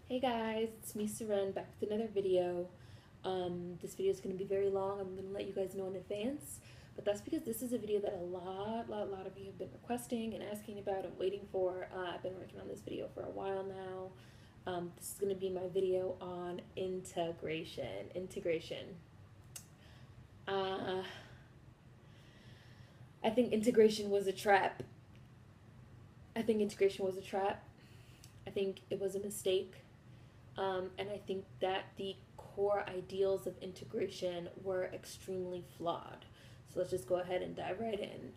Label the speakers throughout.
Speaker 1: Hey guys, it's me Seren back with another video. This video is going to be very long. I'm going to let you guys know in advance, but that's because this is a video that a lot of you have been requesting and asking about and waiting for. I've been working on this video for a while now. This is going to be my video on integration. I think integration was a trap. I think it was a mistake. And I think that the core ideals of integration were extremely flawed. So let's just go ahead and dive right in.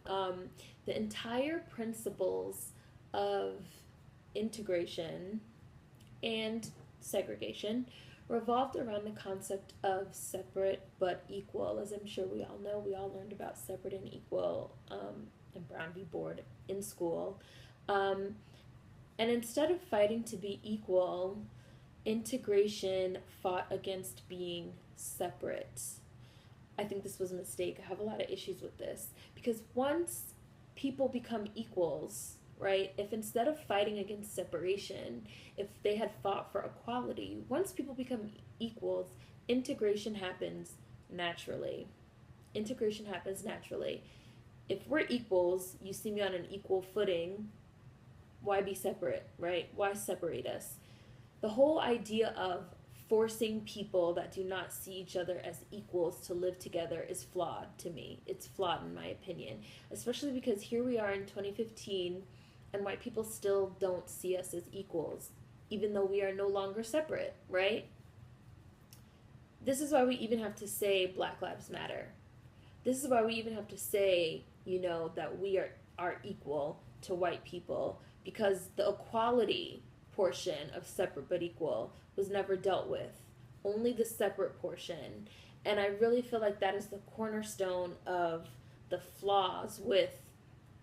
Speaker 1: The entire principles of integration and segregation revolved around the concept of separate but equal. As I'm sure we all know, we all learned about separate and equal in Brown v. Board in school. And instead of fighting to be equal, integration fought against being separate. I think this was a mistake. I have a lot of issues with this because once people become equals, right? If instead of fighting against separation, if they had fought for equality, once people become equals, integration happens naturally. Integration happens naturally. If we're equals, you see me on an equal footing, why be separate, right? Why separate us? The whole idea of forcing people that do not see each other as equals to live together is flawed to me. It's flawed in my opinion, especially because here we are in 2015 and white people still don't see us as equals, even though we are no longer separate, right? This is why we even have to say Black Lives Matter. This is why we even have to say, that we are equal to white people, because the equality portion of separate but equal was never dealt with, only the separate portion. And I really feel like that is the cornerstone of the flaws with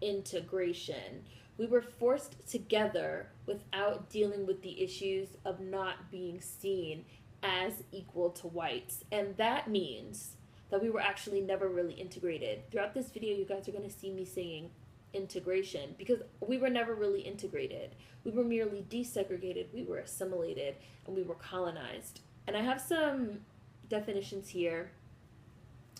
Speaker 1: integration. We were forced together without dealing with the issues of not being seen as equal to whites, and that means that we were actually never really integrated. Throughout this video, you guys are going to see me saying integration because we were never really integrated. We were merely desegregated, we were assimilated, and we were colonized. And I have some definitions here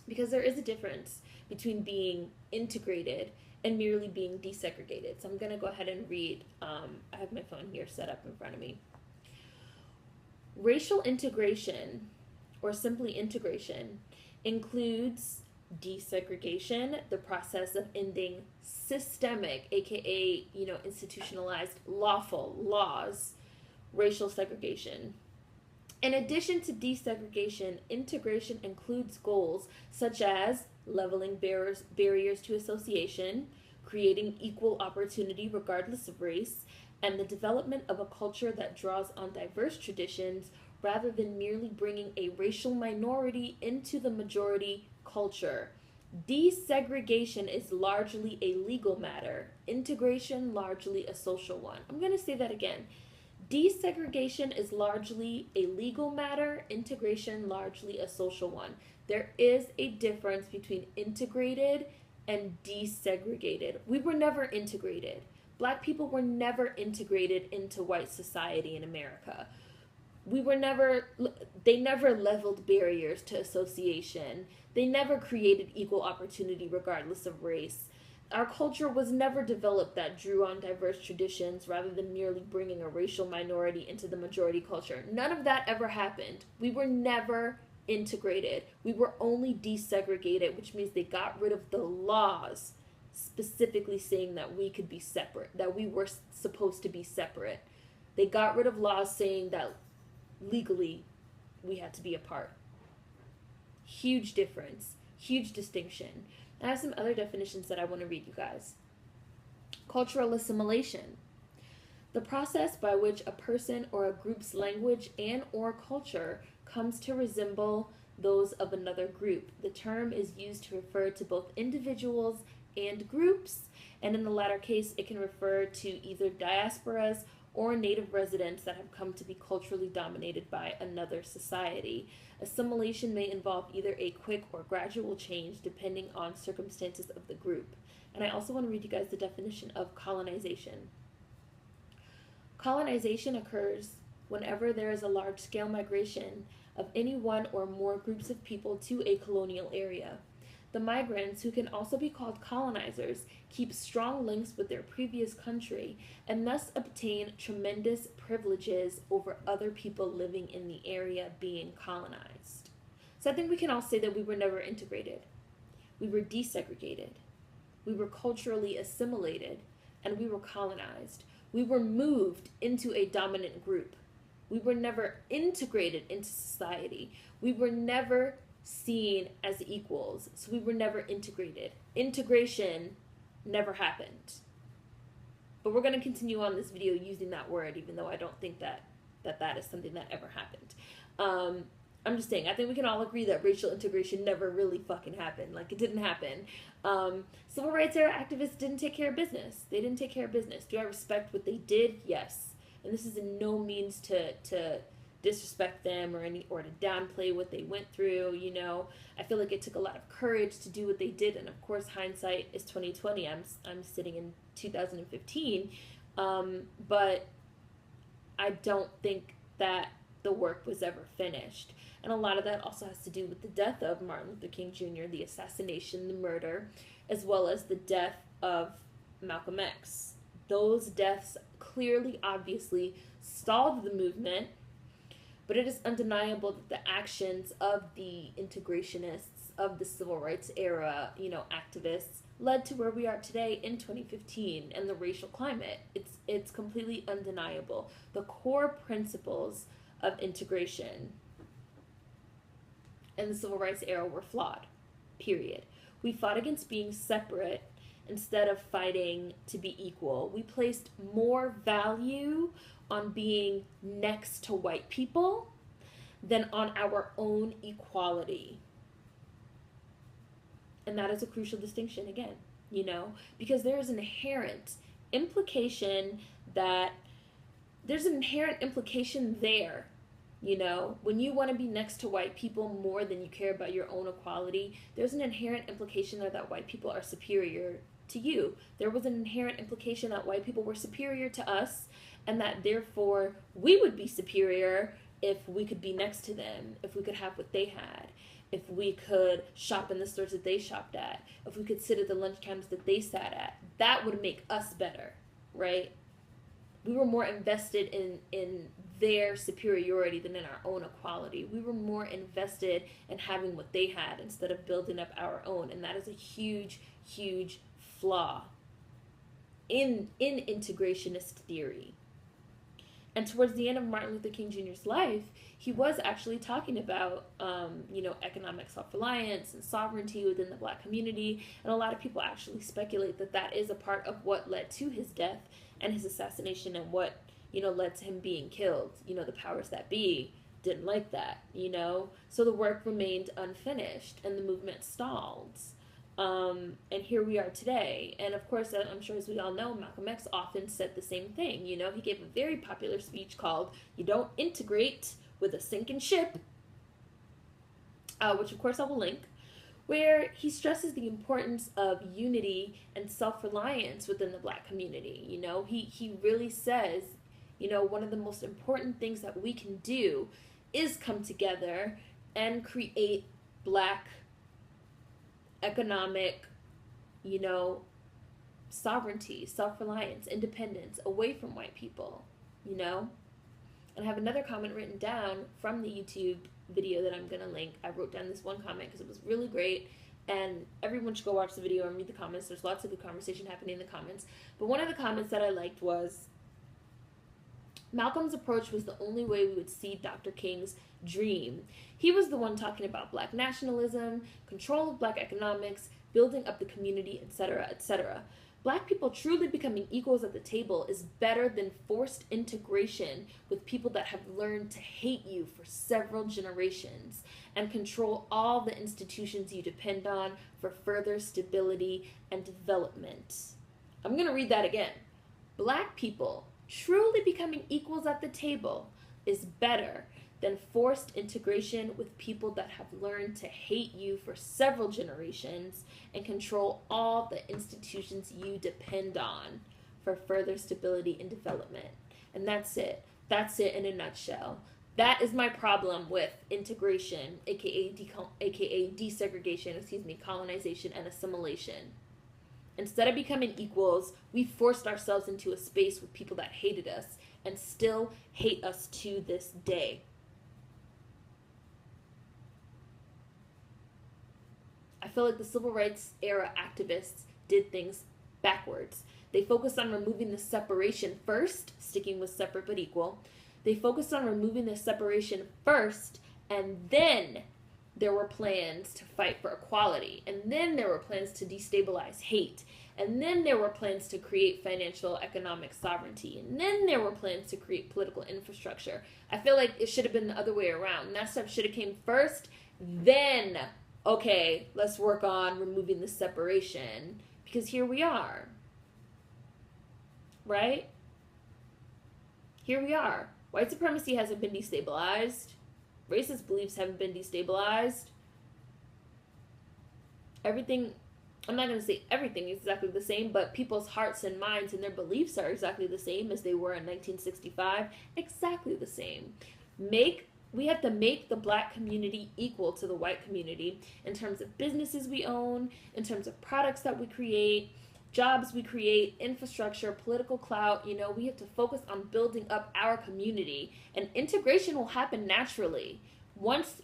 Speaker 1: because there is a difference between being integrated and merely being desegregated. So I'm going to go ahead and read. I have my phone here set up in front of me. Racial integration, or simply integration, includes desegregation, the process of ending systemic, aka, institutionalized, lawful laws, racial segregation. In addition to desegregation, integration includes goals such as leveling barriers to association, creating equal opportunity regardless of race, and the development of a culture that draws on diverse traditions rather than merely bringing a racial minority into the majority culture. Desegregation is largely a legal matter, integration largely a social one. I'm going to say that again. Desegregation is largely a legal matter, integration largely a social one. There is a difference between integrated and desegregated. We were never integrated. Black people were never integrated into white society in America. They never leveled barriers to association. They never created equal opportunity regardless of race. Our culture was never developed that drew on diverse traditions rather than merely bringing a racial minority into the majority culture. None of that ever happened. We were never integrated. We were only desegregated, which means they got rid of the laws specifically saying that we could be separate, that we were supposed to be separate. They got rid of laws saying that legally we had to be apart. Huge difference, huge distinction. I have some other definitions that I want to read you guys. Cultural assimilation, the process by which a person or a group's language and or culture comes to resemble those of another group. The term is used to refer to both individuals and groups, and in the latter case it can refer to either diasporas or native residents that have come to be culturally dominated by another society. Assimilation may involve either a quick or gradual change depending on circumstances of the group. And I also want to read you guys the definition of colonization. Colonization occurs whenever there is a large-scale migration of any one or more groups of people to a colonial area. The migrants, who can also be called colonizers, keep strong links with their previous country and thus obtain tremendous privileges over other people living in the area being colonized. So I think we can all say that we were never integrated. We were desegregated. We were culturally assimilated, and we were colonized. We were moved into a dominant group. We were never integrated into society. We were never seen as equals, so we were never integrated. Integration never happened. But we're going to continue on this video using that word, even though I don't think that is something that ever happened. I'm just saying, I think we can all agree that racial integration never really fucking happened. Like, it didn't happen. Civil rights era activists didn't take care of business. They didn't take care of business. Do I respect what they did? Yes. And this is in no means to disrespect them or to downplay what they went through. You know, I feel like it took a lot of courage to do what they did, and of course hindsight is 2020. I'm sitting in 2015, but I don't think that the work was ever finished. And a lot of that also has to do with the death of Martin Luther King Jr., the assassination, the murder, as well as the death of Malcolm X. Those deaths clearly, obviously, stalled the movement, but it is undeniable that the actions of the integrationists of the civil rights era, activists, led to where we are today in 2015 and the racial climate. It's completely undeniable. The core principles of integration in the civil rights era were flawed, period. We fought against being separate instead of fighting to be equal. We placed more value on being next to white people than on our own equality. And that is a crucial distinction again, because there is an inherent implication there. When you want to be next to white people more than you care about your own equality, there's an inherent implication there that white people are superior to you. There was an inherent implication that white people were superior to us, and that therefore we would be superior if we could be next to them, if we could have what they had, if we could shop in the stores that they shopped at, if we could sit at the lunch counters that they sat at. That would make us better, right? We were more invested in their superiority than in our own equality. We were more invested in having what they had instead of building up our own. And that is a huge, huge flaw in integrationist theory. And towards the end of Martin Luther King Jr.'s life, he was actually talking about, economic self-reliance and sovereignty within the Black community. And a lot of people actually speculate that that is a part of what led to his death and his assassination, and what, led to him being killed. The powers that be didn't like that, So the work remained unfinished and the movement stalled. And here we are today. And of course, I'm sure as we all know, Malcolm X often said the same thing. He gave a very popular speech called "You Don't Integrate with a Sinking Ship," which of course I will link, where he stresses the importance of unity and self-reliance within the Black community. He really says, one of the most important things that we can do is come together and create Black economic, sovereignty, self-reliance, independence away from white people, And I have another comment written down from the YouTube video that I'm going to link. I wrote down this one comment because it was really great, and everyone should go watch the video and read the comments. There's lots of good conversation happening in the comments. But one of the comments that I liked was, Malcolm's approach was the only way we would see Dr. King's dream. He was the one talking about Black nationalism, control of Black economics, building up the community, etc., etc. Black people truly becoming equals at the table is better than forced integration with people that have learned to hate you for several generations and control all the institutions you depend on for further stability and development. I'm going to read that again. Black people truly becoming equals at the table is better than forced integration with people that have learned to hate you for several generations and control all the institutions you depend on for further stability and development. And that's it. That's it in a nutshell. That is my problem with integration, aka desegregation, colonization and assimilation. Instead of becoming equals, we forced ourselves into a space with people that hated us and still hate us to this day. I feel like the civil rights era activists did things backwards. They focused on removing the separation first, sticking with separate but equal. They focused on removing the separation first, and then there were plans to fight for equality. And then there were plans to destabilize hate. And then there were plans to create financial economic sovereignty. And then there were plans to create political infrastructure. I feel like it should have been the other way around. That stuff should have came first, then, okay, let's work on removing the separation. Because here we are. Right? Here we are. White supremacy hasn't been destabilized. Racist beliefs haven't been destabilized. Everything, I'm not going to say everything is exactly the same, but people's hearts and minds and their beliefs are exactly the same as they were in 1965. Exactly the same. We have to make the black community equal to the white community in terms of businesses we own, in terms of products that we create, jobs we create, infrastructure, political clout. We have to focus on building up our community, and integration will happen naturally. Once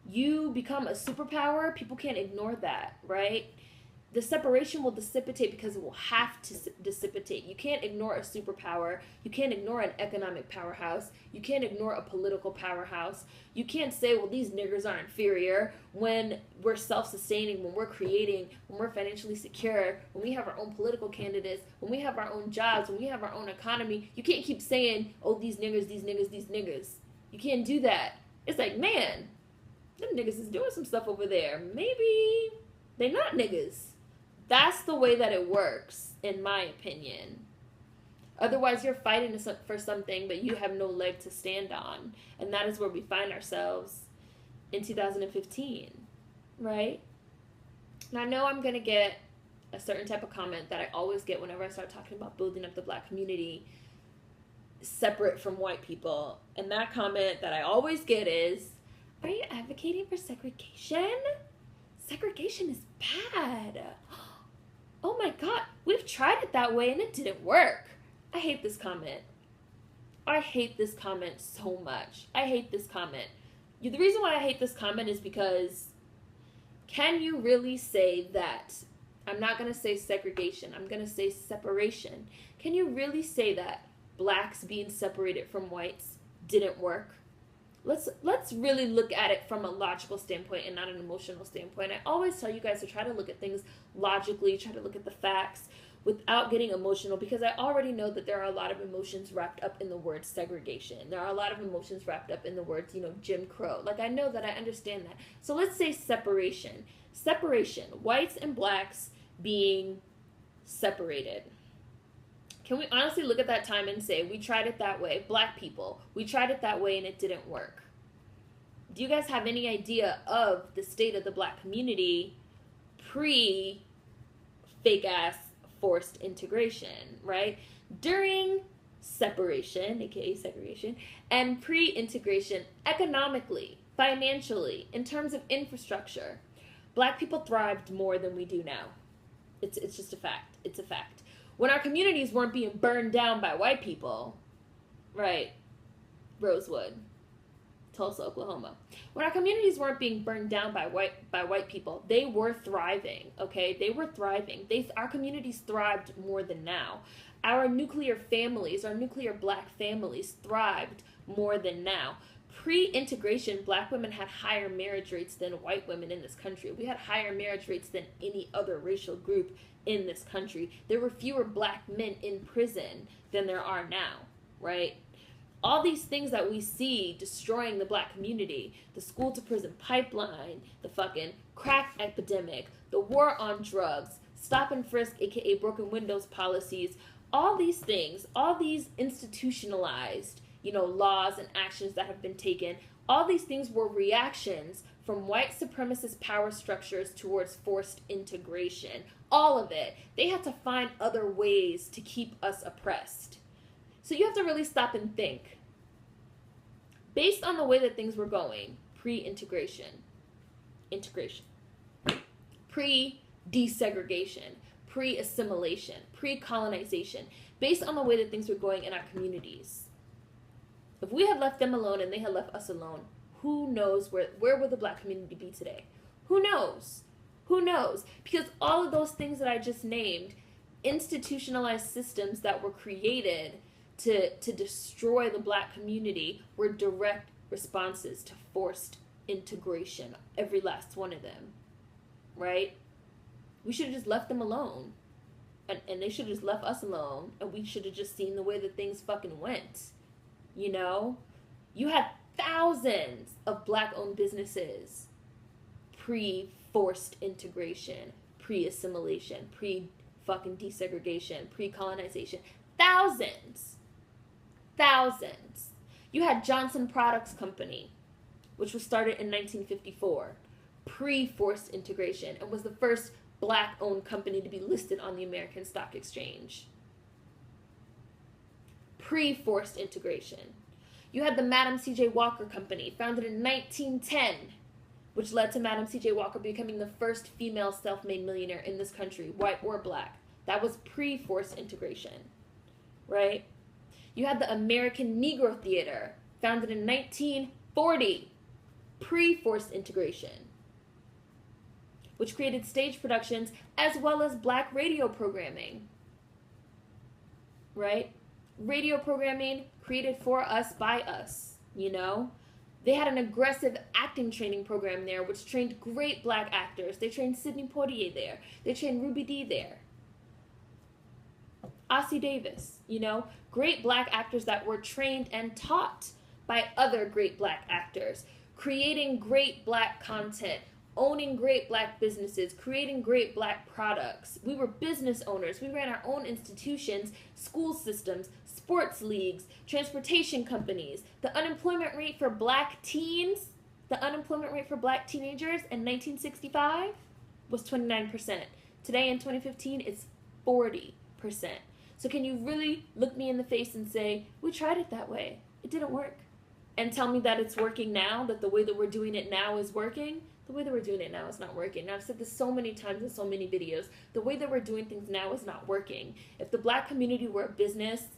Speaker 1: you become a superpower, people can't ignore that, right? The separation will dissipate because it will have to dissipate. You can't ignore a superpower. You can't ignore an economic powerhouse. You can't ignore a political powerhouse. You can't say, well, these niggers are inferior when we're self-sustaining, when we're creating, when we're financially secure, when we have our own political candidates, when we have our own jobs, when we have our own economy. You can't keep saying, oh, these niggers, these niggers, these niggers. You can't do that. It's like, man, them niggas is doing some stuff over there. Maybe they're not niggas. That's the way that it works, in my opinion. Otherwise, you're fighting for something, but you have no leg to stand on. And that is where we find ourselves in 2015, right? And I know I'm going to get a certain type of comment that I always get whenever I start talking about building up the black community separate from white people. And that comment that I always get is, are you advocating for segregation? Segregation is bad. Oh my God, we've tried it that way and it didn't work. I hate this comment. I hate this comment so much. I hate this comment. The reason why I hate this comment is because can you really say that, I'm not going to say segregation, I'm going to say separation. Can you really say that blacks being separated from whites didn't work? Let's really look at it from a logical standpoint and not an emotional standpoint. I always tell you guys to try to look at things logically, try to look at the facts without getting emotional, because I already know that there are a lot of emotions wrapped up in the word segregation. There are a lot of emotions wrapped up in the words, Jim Crow. Like, I know that, I understand that. So let's say separation. Separation, whites and blacks being separated. Can we honestly look at that time and say, we tried it that way, black people, we tried it that way and it didn't work? Do you guys have any idea of the state of the black community pre-fake-ass forced integration, right? During separation, aka segregation, and pre-integration, economically, financially, in terms of infrastructure, black people thrived more than we do now. It's just a fact. It's a fact. When our communities weren't being burned down by white people, right? Rosewood, Tulsa, Oklahoma. When our communities weren't being burned down by white people, they were thriving, okay? They were thriving. Our communities thrived more than now. Our nuclear families, our nuclear black families thrived more than now. Pre-integration, black women had higher marriage rates than white women in this country. We had higher marriage rates than any other racial group in this country. There were fewer black men in prison than there are now, right? All these things that we see destroying the black community, the school to prison pipeline, the fucking crack epidemic, the war on drugs, stop and frisk, aka broken windows policies, all these things, all these institutionalized, laws and actions that have been taken, all these things were reactions from white supremacist power structures towards forced integration. All of it. They had to find other ways to keep us oppressed. So you have to really stop and think. Based on the way that things were going, pre-integration, integration, pre-desegregation, pre-assimilation, pre-colonization, based on the way that things were going in our communities, if we had left them alone and they had left us alone, who knows where would the Black community be today? Who knows? Who knows? Because all of those things that I just named, institutionalized systems that were created to destroy the Black community, were direct responses to forced integration, every last one of them, right? We should have just left them alone, and they should have just left us alone, and we should have just seen the way that things fucking went, you know? You had thousands of Black-owned businesses pre-forced integration, pre-assimilation, pre-fucking desegregation, pre-colonization. Thousands. You had Johnson Products Company, which was started in 1954, pre-forced integration, and was the first Black-owned company to be listed on the American Stock Exchange. Pre-forced integration. You had the Madam C.J. Walker Company, founded in 1910, which led to Madam C.J. Walker becoming the first female self-made millionaire in this country, white or Black. That was pre-forced integration, right? You had the American Negro Theater, founded in 1940, pre-forced integration, which created stage productions as well as Black radio programming, right? Radio programming created for us, by us, you know? They had an aggressive acting training program there, which trained great Black actors. They trained Sidney Poitier there. They trained Ruby Dee there. Ossie Davis, you know? Great Black actors that were trained and taught by other great Black actors, creating great Black content, owning great Black businesses, creating great Black products. We were business owners. We ran our own institutions, school systems, sports leagues, transportation companies. The unemployment rate for Black teens, the unemployment rate for Black teenagers in 1965 was 29%. Today in 2015, it's 40%. So can you really look me in the face and say, we tried it that way, it didn't work, and tell me that it's working now, that the way that we're doing it now is working? The way that we're doing it now is not working. Now, I've said this so many times in so many videos. The way that we're doing things now is not working. If the Black community were a business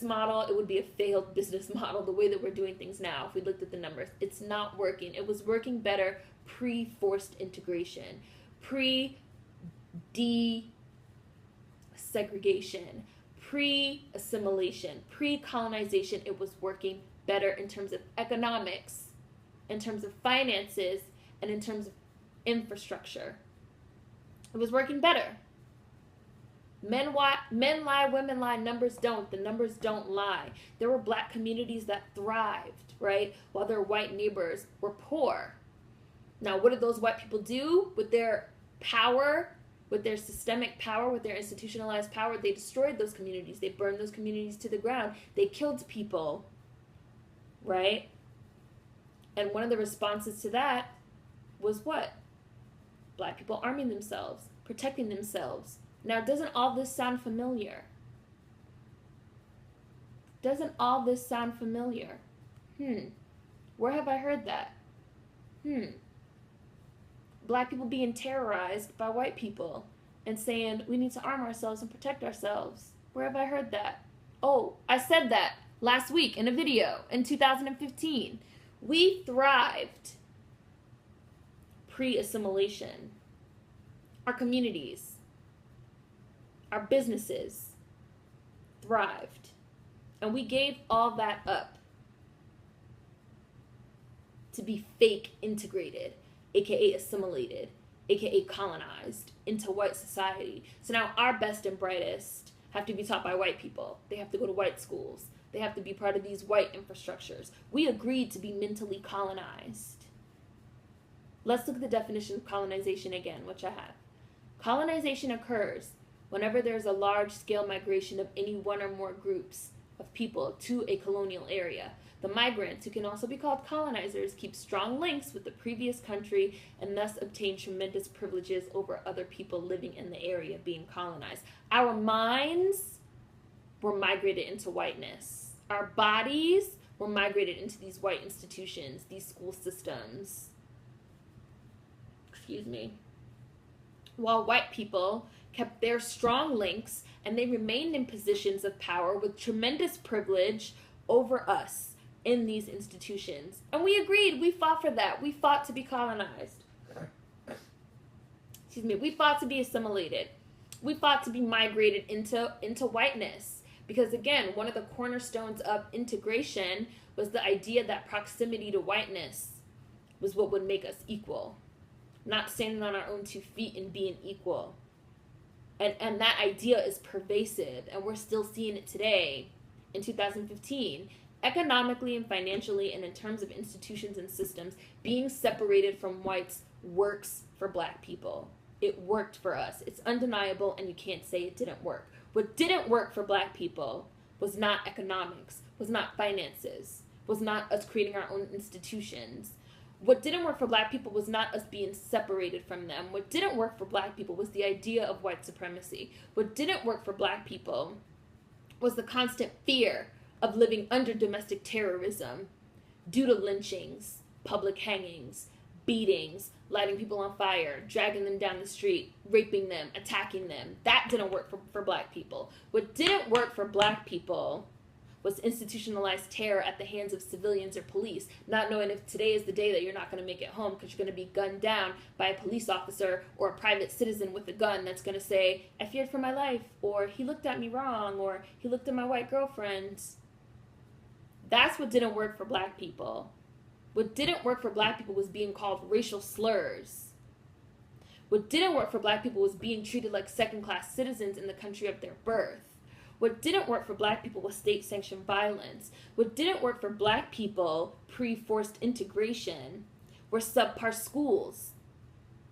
Speaker 1: model, it would be a failed business model the way that we're doing things now. If we looked at the numbers, it's not working. It was working better pre-forced integration, pre-desegregation, pre-assimilation, pre-colonization. It was working better in terms of economics, in terms of finances, and in terms of infrastructure. It was working better. Men lie, women lie, numbers don't. The numbers don't lie. There were Black communities that thrived, right? While their white neighbors were poor. Now, what did those white people do with their power, with their systemic power, with their institutionalized power? They destroyed those communities. They burned those communities to the ground. They killed people, right? And one of the responses to that was what? Black people arming themselves, protecting themselves. Now, doesn't all this sound familiar? Doesn't all this sound familiar? Where have I heard that? Black people being terrorized by white people and saying we need to arm ourselves and protect ourselves. Where have I heard that? Oh, I said that last week in a video in 2015. We thrived pre-assimilation. Our communities, our businesses thrived. And we gave all that up to be fake integrated, aka assimilated, aka colonized into white society. So now our best and brightest have to be taught by white people. They have to go to white schools. They have to be part of these white infrastructures. We agreed to be mentally colonized. Let's look at the definition of colonization again, which I have. Colonization occurs whenever there's a large-scale migration of any one or more groups of people to a colonial area. The migrants, who can also be called colonizers, keep strong links with the previous country and thus obtain tremendous privileges over other people living in the area being colonized. Our minds were migrated into whiteness. Our bodies were migrated into these white institutions, these school systems. Excuse me. While white people kept their strong links and they remained in positions of power with tremendous privilege over us in these institutions. And we agreed, we fought for that. We fought to be colonized. Excuse me, we fought to be assimilated. We fought to be migrated into whiteness. Because again, one of the cornerstones of integration was the idea that proximity to whiteness was what would make us equal. Not standing on our own 2 feet and being equal. And that idea is pervasive, and we're still seeing it today in 2015. Economically and financially, and in terms of institutions and systems, being separated from whites works for black people. It worked for us. It's undeniable, and you can't say it didn't work. What didn't work for black people was not economics, was not finances, was not us creating our own institutions. What didn't work for black people was not us being separated from them. What didn't work for black people was the idea of white supremacy. What didn't work for black people was the constant fear of living under domestic terrorism due to lynchings, public hangings, beatings, lighting people on fire, dragging them down the street, raping them, attacking them. That didn't work for black people. What didn't work for black people was institutionalized terror at the hands of civilians or police, not knowing if today is the day that you're not going to make it home because you're going to be gunned down by a police officer or a private citizen with a gun that's going to say, I feared for my life, or he looked at me wrong, or he looked at my white girlfriend. That's what didn't work for black people. What didn't work for black people was being called racial slurs. What didn't work for black people was being treated like second-class citizens in the country of their birth. What didn't work for black people was state-sanctioned violence. What didn't work for black people pre-forced integration were subpar schools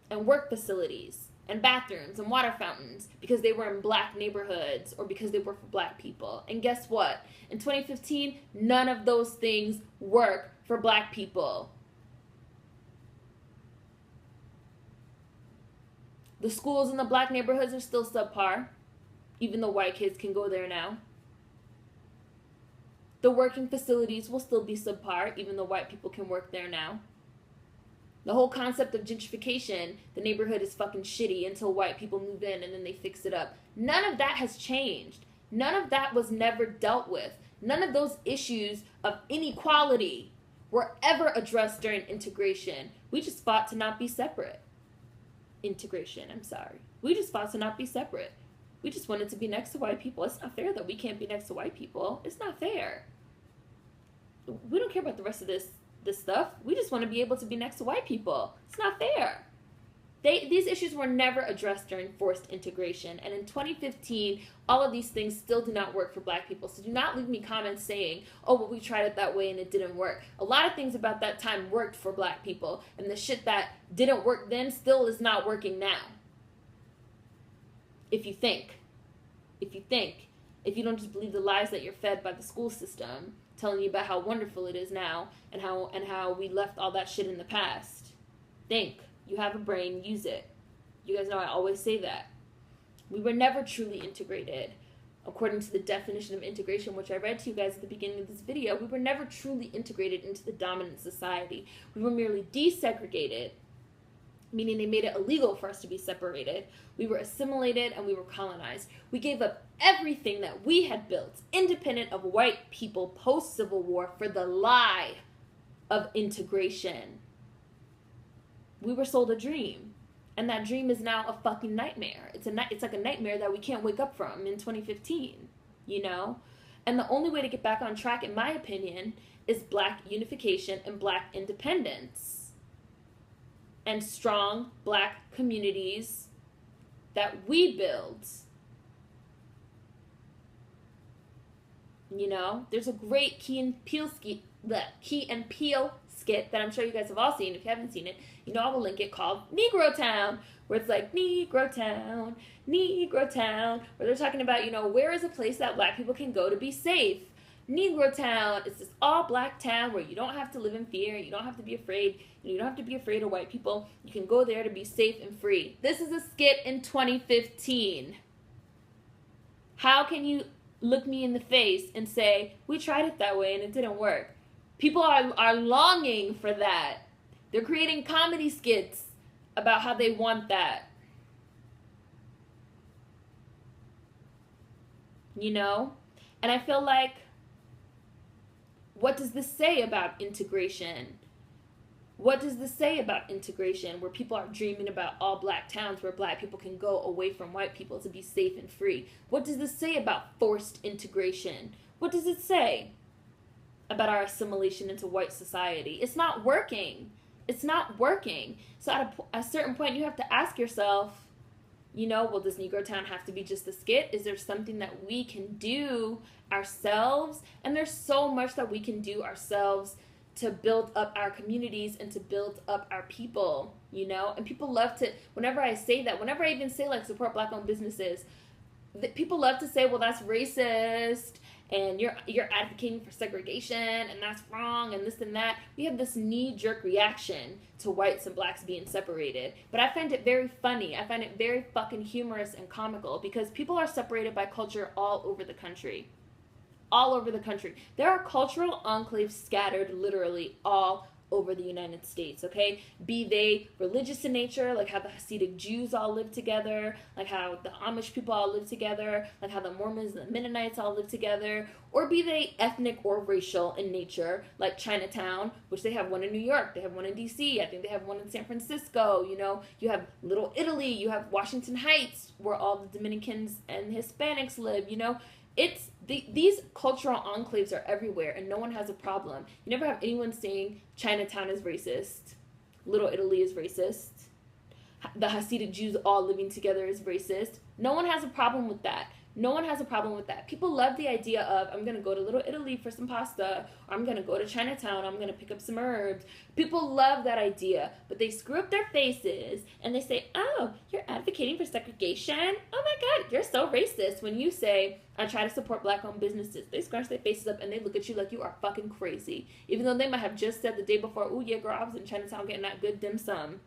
Speaker 1: and work facilities and bathrooms and water fountains because they were in black neighborhoods or because they were for black people. And guess what? In 2015, none of those things work for black people. The schools in the black neighborhoods are still subpar. Even though white kids can go there now. The working facilities will still be subpar, even though white people can work there now. The whole concept of gentrification, the neighborhood is fucking shitty until white people move in and then they fix it up. None of that has changed. None of that was never dealt with. None of those issues of inequality were ever addressed during integration. We just fought to not be separate. Integration, I'm sorry. We just fought to not be separate. We just wanted to be next to white people. It's not fair that we can't be next to white people. It's not fair. We don't care about the rest of this stuff. We just want to be able to be next to white people. It's not fair. These issues were never addressed during forced integration. And in 2015, all of these things still do not work for black people. So do not leave me comments saying, oh, well, we tried it that way and it didn't work. A lot of things about that time worked for black people. And the shit that didn't work then still is not working now. If you don't just believe the lies that you're fed by the school system, telling you about how wonderful it is now and how we left all that shit in the past. Think. You have a brain, use it. You guys know I always say that. We were never truly integrated. According to the definition of integration, which I read to you guys at the beginning of this video, we were never truly integrated into the dominant society. We were merely desegregated, meaning they made it illegal for us to be separated. We were assimilated and we were colonized. We gave up everything that we had built, independent of white people post-Civil War, for the lie of integration. We were sold a dream, and that dream is now a fucking nightmare. It's like a nightmare that we can't wake up from in 2015, you know? And the only way to get back on track, in my opinion, is black unification and black independence. And strong black communities that we build. You know, there's a great Key and Peele skit that I'm sure you guys have all seen. If you haven't seen it, you know I will link it, called Negro Town, where it's like, Negro Town, where they're talking about, you know, where is a place that black people can go to be safe? Negro Town. It's this all black town where you don't have to live in fear, you don't have to be afraid, you don't have to be afraid of white people. You can go there to be safe and free. This is a skit in 2015. How can you look me in the face and say, we tried it that way and it didn't work. People are longing for that. They're creating comedy skits about how they want that. You know? And I feel like, what does this say about integration? What does this say about integration, where people are dreaming about all black towns where black people can go away from white people to be safe and free? What does this say about forced integration? What does it say about our assimilation into white society? It's not working. It's not working. So at a certain point, you have to ask yourself, you know, will this Negro town have to be just a skit? Is there something that we can do ourselves? And there's so much that we can do ourselves to build up our communities and to build up our people, you know? And people love to, whenever I say that, whenever I even say, like, support black-owned businesses, people love to say, well, that's racist, and you're advocating for segregation, and that's wrong, and this and that. We have this knee-jerk reaction to whites and blacks being separated. But I find it very funny. I find it very fucking humorous and comical, because people are separated by culture all over the country. All over the country. There are cultural enclaves scattered literally all over the United States, okay? Be they religious in nature, like how the Hasidic Jews all live together, like how the Amish people all live together, like how the Mormons and the Mennonites all live together, or be they ethnic or racial in nature, like Chinatown, which they have one in New York, they have one in DC, I think they have one in San Francisco, you know, you have Little Italy, you have Washington Heights, where all the Dominicans and Hispanics live, you know? These cultural enclaves are everywhere, and no one has a problem. You never have anyone saying Chinatown is racist, Little Italy is racist, the Hasidic Jews all living together is racist. No one has a problem with that. No one has a problem with that. People love the idea of, I'm going to go to Little Italy for some pasta, or I'm going to go to Chinatown, I'm going to pick up some herbs. People love that idea, but they screw up their faces and they say, oh, you're advocating for segregation? Oh my God, you're so racist. When you say, I try to support black-owned businesses, they scrunch their faces up and they look at you like you are fucking crazy. Even though they might have just said the day before, oh yeah, girl, I was in Chinatown getting that good dim sum.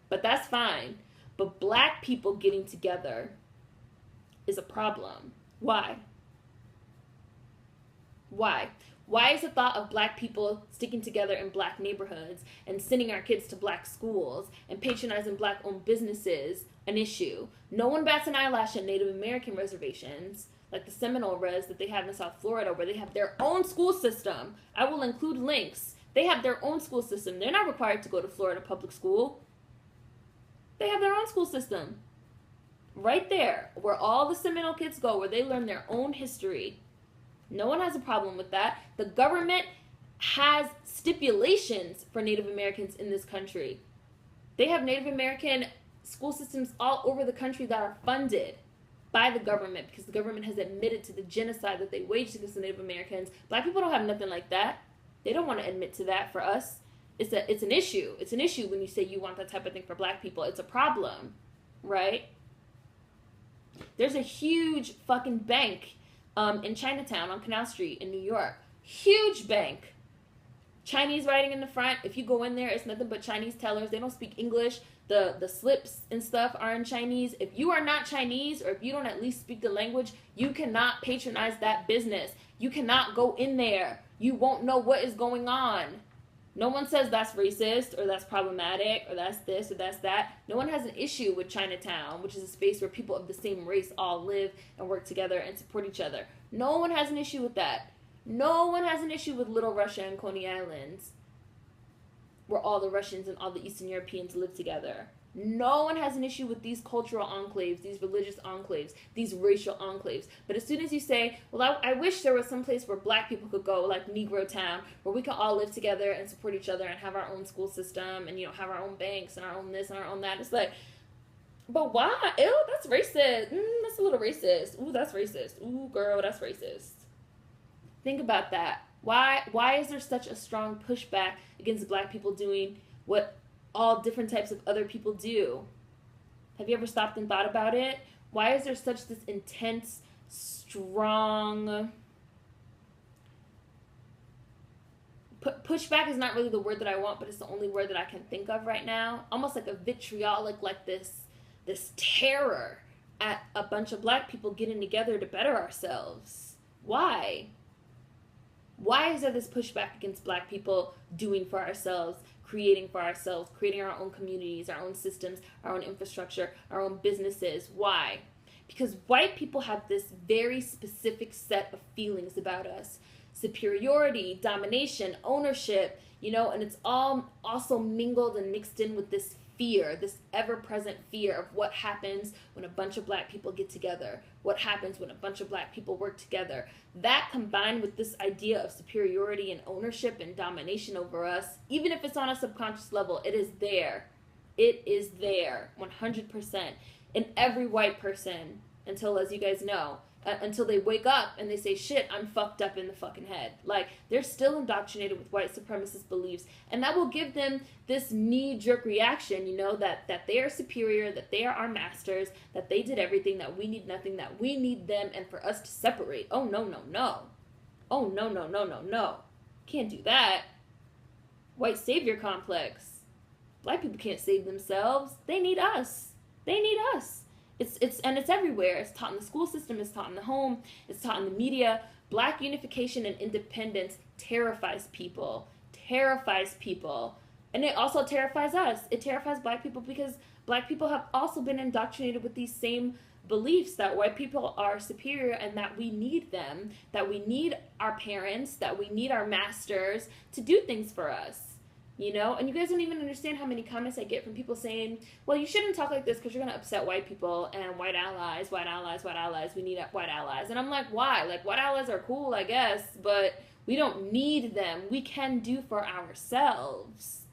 Speaker 1: But that's fine. But black people getting together is a problem. Why? Why? Why is the thought of black people sticking together in black neighborhoods and sending our kids to black schools and patronizing black-owned businesses an issue? No one bats an eyelash at Native American reservations, like the Seminole Res that they have in South Florida, where they have their own school system. I will include links. They have their own school system. They're not required to go to Florida public school. They have their own school system. Right there, where all the Seminole kids go, where they learn their own history. No one has a problem with that. The government has stipulations for Native Americans in this country. They have Native American school systems all over the country that are funded by the government, because the government has admitted to the genocide that they waged against the Native Americans. Black people don't have nothing like that. They don't want to admit to that for us. It's an issue. It's an issue when you say you want that type of thing for black people. It's a problem, right? There's a huge fucking bank in Chinatown on Canal Street in New York. Huge bank. Chinese writing in the front. If you go in there, it's nothing but Chinese tellers. They don't speak English. The slips and stuff are in Chinese. If you are not Chinese, or if you don't at least speak the language, you cannot patronize that business. You cannot go in there. You won't know what is going on. No one says that's racist, or that's problematic, or that's this, or that's that. No one has an issue with Chinatown, which is a space where people of the same race all live and work together and support each other. No one has an issue with that. No one has an issue with Little Russia and Coney Islands, where all the Russians and all the Eastern Europeans live together. No one has an issue with these cultural enclaves, these religious enclaves, these racial enclaves. But as soon as you say, well, I wish there was some place where black people could go, like Negro Town, where we could all live together and support each other and have our own school system and, you know, have our own banks and our own this and our own that. It's like, but why? Ew, that's racist. That's a little racist. Ooh, that's racist. Ooh, girl, that's racist. Think about that. Why is there such a strong pushback against black people doing what all different types of other people do? Have you ever stopped and thought about it? Why is there such this intense, strong... Pushback is not really the word that I want, but it's the only word that I can think of right now. Almost like a vitriolic, like this terror at a bunch of black people getting together to better ourselves. Why? Why is there this pushback against Black people doing for ourselves, creating for ourselves, creating our own communities, our own systems, our own infrastructure, our own businesses? Why? Because white people have this very specific set of feelings about us. Superiority, domination, ownership, you know, and it's all also mingled and mixed in with this fear, this ever-present fear of what happens when a bunch of Black people get together, what happens when a bunch of Black people work together. That combined with this idea of superiority and ownership and domination over us, even if it's on a subconscious level, it is there. It is there, 100%, in every white person until, as you guys know, until they wake up and they say, shit, I'm fucked up in the fucking head. Like, they're still indoctrinated with white supremacist beliefs, and that will give them this knee-jerk reaction, you know, that they are superior, that they are our masters, that they did everything, that we need nothing, that we need them, and for us to separate. Oh, no, no, no. Oh, no, no, no, no, no. Can't do that. White savior complex. Black people can't save themselves. They need us. They need us. It's everywhere. It's taught in the school system, it's taught in the home, it's taught in the media. Black unification and independence terrifies people. Terrifies people. And it also terrifies us. It terrifies Black people because Black people have also been indoctrinated with these same beliefs that white people are superior and that we need them, that we need our parents, that we need our masters to do things for us. You know, and you guys don't even understand how many comments I get from people saying, well, you shouldn't talk like this because you're going to upset white people and white allies, white allies, white allies. We need white allies. And I'm like, why? Like, white allies are cool, I guess, but we don't need them. We can do for ourselves.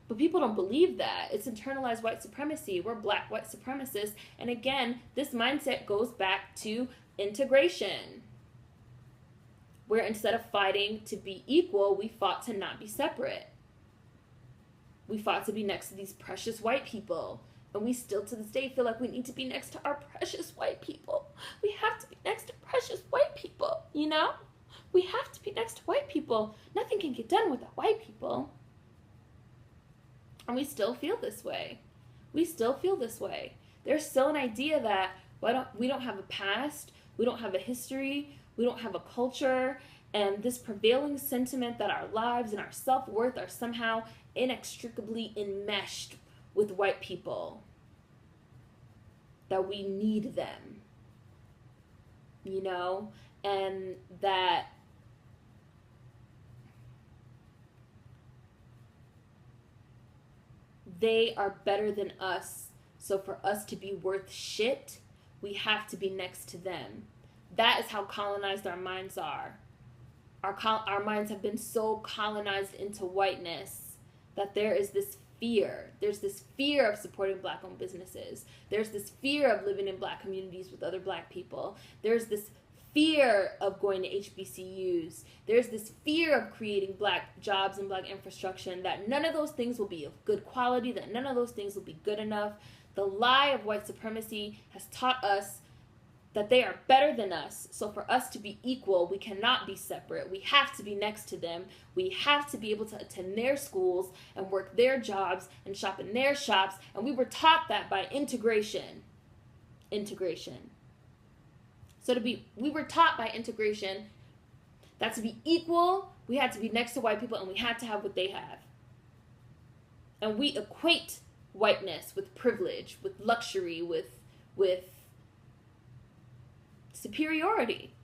Speaker 1: But people don't believe that. It's internalized white supremacy. We're Black white supremacists. And again, this mindset goes back to integration, where instead of fighting to be equal, we fought to not be separate. We fought to be next to these precious white people. And we still to this day feel like we need to be next to our precious white people. We have to be next to precious white people, you know? We have to be next to white people. Nothing can get done without white people. And we still feel this way. We still feel this way. There's still an idea that we don't have a past, we don't have a history, we don't have a culture, and this prevailing sentiment that our lives and our self-worth are somehow inextricably enmeshed with white people, that we need them, you know, and that they are better than us, so for us to be worth shit, we have to be next to them. That is how colonized our minds are. Our minds have been so colonized into whiteness that there is this fear. There's this fear of supporting Black-owned businesses. There's this fear of living in Black communities with other Black people. There's this fear of going to HBCUs. There's this fear of creating Black jobs and Black infrastructure, and that none of those things will be of good quality, that none of those things will be good enough. The lie of white supremacy has taught us that they are better than us. So for us to be equal, we cannot be separate. We have to be next to them. We have to be able to attend their schools and work their jobs and shop in their shops. And we were taught that by integration. Integration. So we were taught by integration that to be equal, we had to be next to white people and we had to have what they have. And we equate whiteness with privilege, with luxury, with superiority.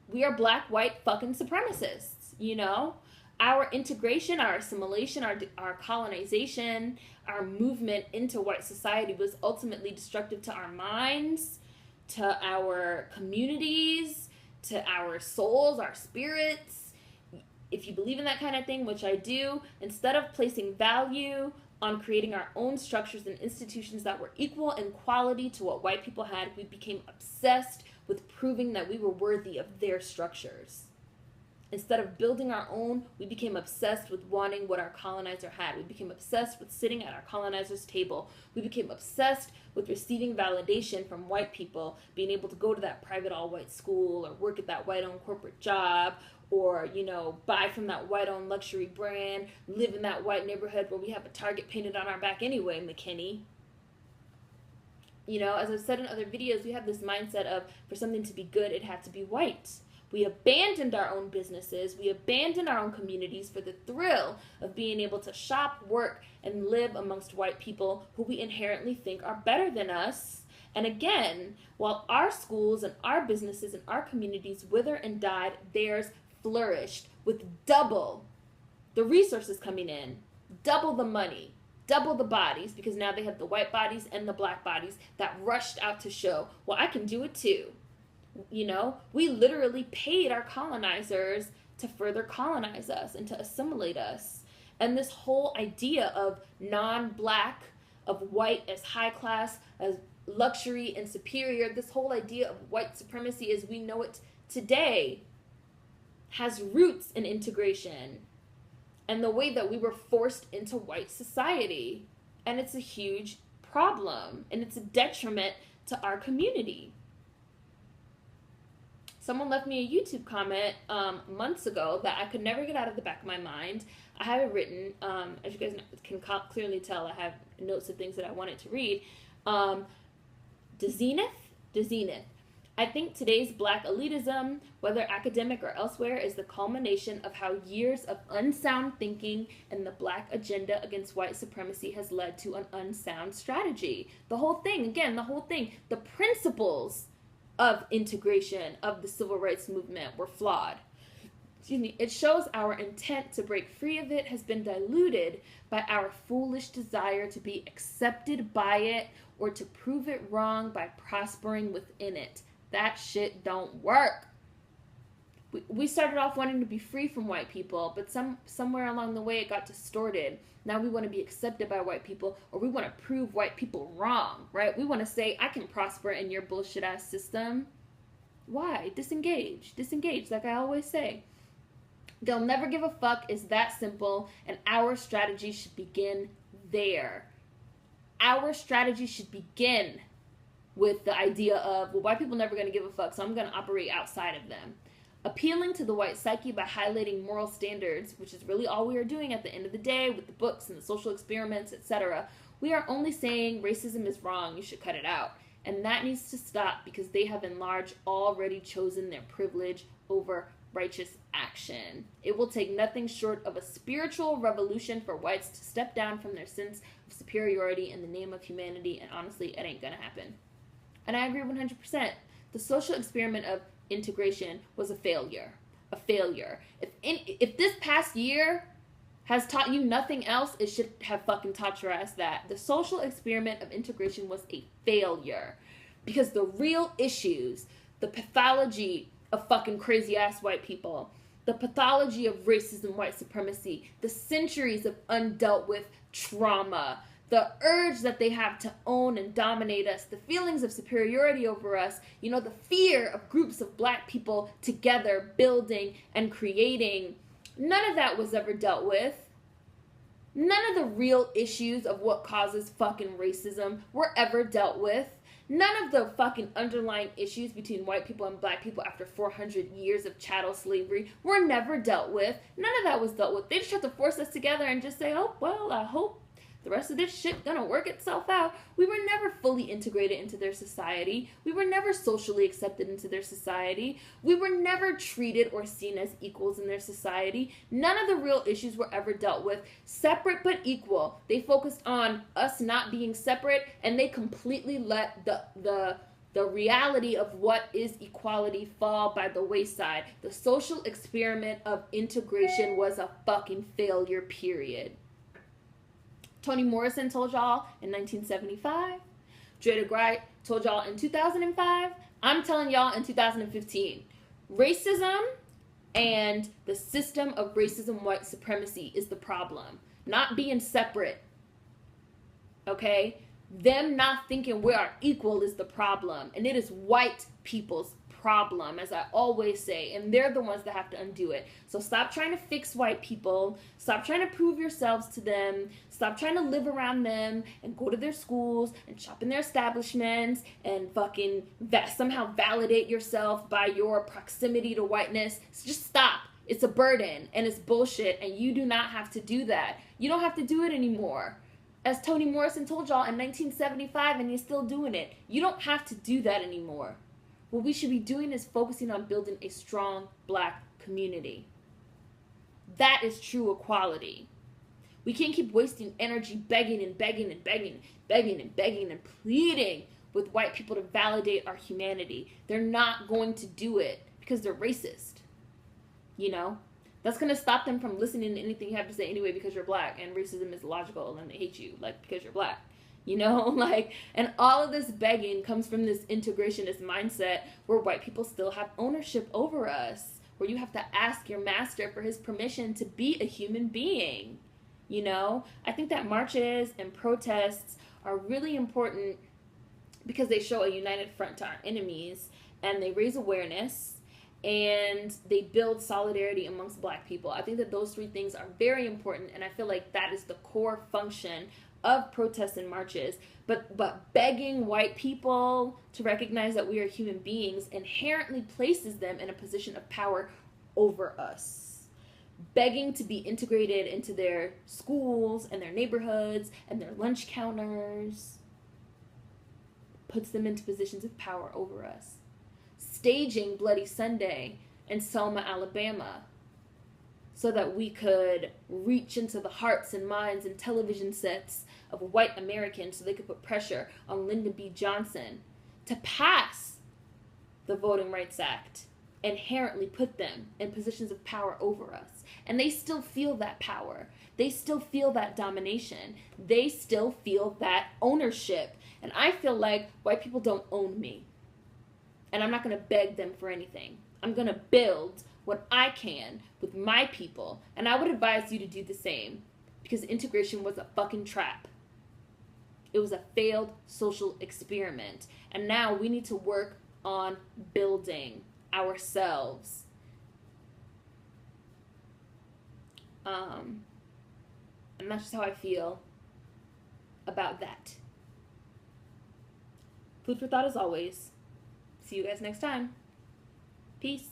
Speaker 1: We are Black, white, fucking supremacists, you know? Our integration, our assimilation, our colonization, our movement into white society was ultimately destructive to our minds, to our communities, to our souls, our spirits. If you believe in that kind of thing, which I do, instead of placing value on creating our own structures and institutions that were equal in quality to what white people had, we became obsessed with proving that we were worthy of their structures. Instead of building our own, we became obsessed with wanting what our colonizer had. We became obsessed with sitting at our colonizer's table. We became obsessed with receiving validation from white people, being able to go to that private all-white school or work at that white-owned corporate job, or, you know, buy from that white-owned luxury brand, live in that white neighborhood where we have a Target painted on our back anyway, McKinney. You know, as I've said in other videos, we have this mindset of for something to be good, it had to be white. We abandoned our own businesses. We abandoned our own communities for the thrill of being able to shop, work, and live amongst white people who we inherently think are better than us. And again, while our schools and our businesses and our communities withered and died, theirs flourished with double the resources coming in, double the money, double the bodies, because now they have the white bodies and the black bodies that rushed out to show, well, I can do it too. You know, we literally paid our colonizers to further colonize us and to assimilate us. And this whole idea of non-black, of white as high class, as luxury and superior, this whole idea of white supremacy as we know it today has roots in integration and the way that we were forced into white society. And it's a huge problem, and it's a detriment to our community. Someone left me a YouTube comment months ago that I could never get out of the back of my mind. I have it written. As you guys can clearly tell, I have notes of things that I wanted to read. To Zenith. I think today's black elitism, whether academic or elsewhere, is the culmination of how years of unsound thinking and the black agenda against white supremacy has led to an unsound strategy. The whole thing, the principles of integration of the civil rights movement were flawed. It shows our intent to break free of it has been diluted by our foolish desire to be accepted by it or to prove it wrong by prospering within it. That shit don't work. We started off wanting to be free from white people, but somewhere along the way it got distorted. Now we want to be accepted by white people, or we want to prove white people wrong, right? We want to say, I can prosper in your bullshit ass system. Why? Disengage, like I always say. They'll never give a fuck is that simple, and our strategy should begin there. Our strategy should begin with the idea of, well, white people never going to give a fuck, so I'm going to operate outside of them. Appealing to the white psyche by highlighting moral standards, which is really all we are doing at the end of the day with the books and the social experiments, etc. We are only saying racism is wrong, you should cut it out. And that needs to stop because they have in large already chosen their privilege over righteous action. It will take nothing short of a spiritual revolution for whites to step down from their sense of superiority in the name of humanity, and honestly, it ain't gonna happen. And I agree 100%. The social experiment of integration was a failure. If this past year has taught you nothing else, it should have fucking taught your ass that. The social experiment of integration was a failure. Because the real issues, the pathology of fucking crazy ass white people, the pathology of racism, white supremacy, the centuries of undealt with trauma, the urge that they have to own and dominate us, the feelings of superiority over us, the fear of groups of black people together building and creating, none of that was ever dealt with. None of the real issues of what causes fucking racism were ever dealt with. None of the fucking underlying issues between white people and black people after 400 years of chattel slavery were never dealt with. None of that was dealt with. They just have to force us together and just say, oh, well, I hope the rest of this shit gonna work itself out. We were never fully integrated into their society. We were never socially accepted into their society. We were never treated or seen as equals in their society. None of the real issues were ever dealt with. Separate but equal. They focused on us not being separate, and they completely let the reality of what is equality fall by the wayside. The social experiment of integration was a fucking failure, period. Toni Morrison told y'all in 1975. Dre DeGright told y'all in 2005. I'm telling y'all in 2015. Racism and the system of racism, white supremacy is the problem. Not being separate. Okay? Them not thinking we are equal is the problem. And it is white people's problem, as I always say, and they're the ones that have to undo it. So stop trying to fix white people. Stop trying to prove yourselves to them. Stop trying to live around them and go to their schools and shop in their establishments and fucking somehow validate yourself by your proximity to whiteness. So just stop. It's a burden and it's bullshit, and you do not have to do that. You don't have to do it anymore. As Toni Morrison told y'all in 1975, and you're still doing it. You don't have to do that anymore. What we should be doing is focusing on building a strong Black community. That is true equality. We can't keep wasting energy begging and begging and begging, begging and begging and pleading with white people to validate our humanity. They're not going to do it because they're racist. You know? That's going to stop them from listening to anything you have to say anyway because you're Black, and racism is logical and they hate you, like, because you're Black. You know, like, and all of this begging comes from this integrationist mindset where white people still have ownership over us, where you have to ask your master for his permission to be a human being. You know, I think that marches and protests are really important because they show a united front to our enemies, and they raise awareness, and they build solidarity amongst Black people. I think that those three things are very important, and I feel like that is the core function of protests and marches. But begging white people to recognize that we are human beings inherently places them in a position of power over us. Begging to be integrated into their schools and their neighborhoods and their lunch counters puts them into positions of power over us. Staging Bloody Sunday in Selma, Alabama, so that we could reach into the hearts and minds and television sets of white Americans so they could put pressure on Lyndon B. Johnson to pass the Voting Rights Act, inherently put them in positions of power over us. And they still feel that power. They still feel that domination. They still feel that ownership. And I feel like white people don't own me. And I'm not going to beg them for anything. I'm going to build what I can with my people. And I would advise you to do the same, because integration was a fucking trap. It was a failed social experiment. And now we need to work on building ourselves. And that's just how I feel about that. Food for thought as always. See you guys next time. Peace.